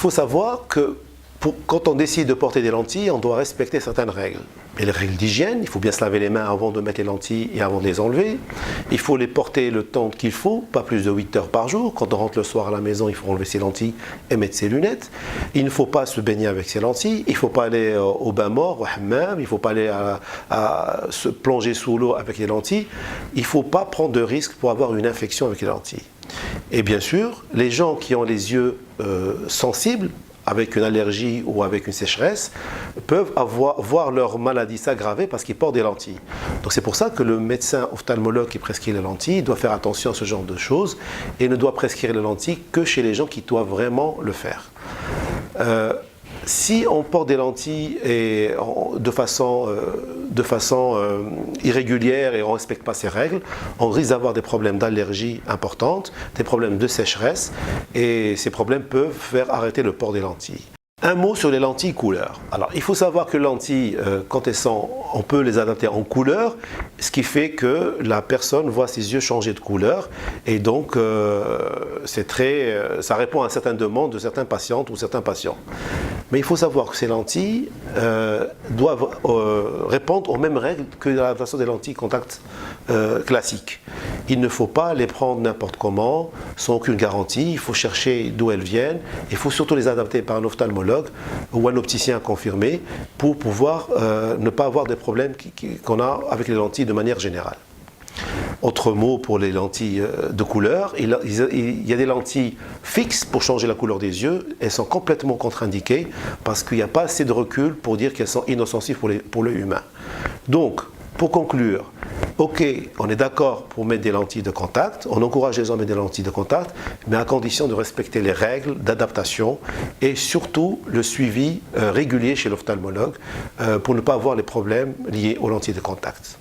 faut savoir que quand on décide de porter des lentilles, on doit respecter certaines règles. Et les règles d'hygiène, il faut bien se laver les mains avant de mettre les lentilles et avant de les enlever. Il faut les porter le temps qu'il faut, pas plus de 8 heures par jour. Quand on rentre le soir à la maison, il faut enlever ses lentilles et mettre ses lunettes. Il ne faut pas se baigner avec ses lentilles. Il ne faut pas aller au bain mort, au hammam. Il ne faut pas aller à se plonger sous l'eau avec les lentilles. Il ne faut pas prendre de risques pour avoir une infection avec les lentilles. Et bien sûr, les gens qui ont les yeux sensibles, avec une allergie ou avec une sécheresse, peuvent voir leur maladie s'aggraver parce qu'ils portent des lentilles. Donc c'est pour ça que le médecin ophtalmologue qui prescrit les lentilles doit faire attention à ce genre de choses et ne doit prescrire les lentilles que chez les gens qui doivent vraiment le faire. Si on porte des lentilles de façon irrégulière et on ne respecte pas ces règles, on risque d'avoir des problèmes d'allergie importantes, des problèmes de sécheresse, et ces problèmes peuvent faire arrêter le port des lentilles. Un mot sur les lentilles couleur. Alors, il faut savoir que les lentilles, quand elles sont, on peut les adapter en couleur, ce qui fait que la personne voit ses yeux changer de couleur, et donc ça répond à certaines demandes de certaines patientes ou certains patients. Mais il faut savoir que ces lentilles doivent répondre aux mêmes règles que l'adaptation des lentilles contact classiques. Il ne faut pas les prendre n'importe comment, sans aucune garantie. Il faut chercher d'où elles viennent. Il faut surtout les adapter par un ophtalmologue ou un opticien confirmé pour pouvoir ne pas avoir des problèmes qu'on a avec les lentilles de manière générale. Autre mot pour les lentilles de couleur, il y a des lentilles fixes pour changer la couleur des yeux. Elles sont complètement contre-indiquées parce qu'il n'y a pas assez de recul pour dire qu'elles sont inoffensives pour l'œil humain. Donc, pour conclure, ok, on est d'accord pour mettre des lentilles de contact, on encourage les gens à mettre des lentilles de contact, mais à condition de respecter les règles d'adaptation et surtout le suivi régulier chez l'ophtalmologue pour ne pas avoir les problèmes liés aux lentilles de contact.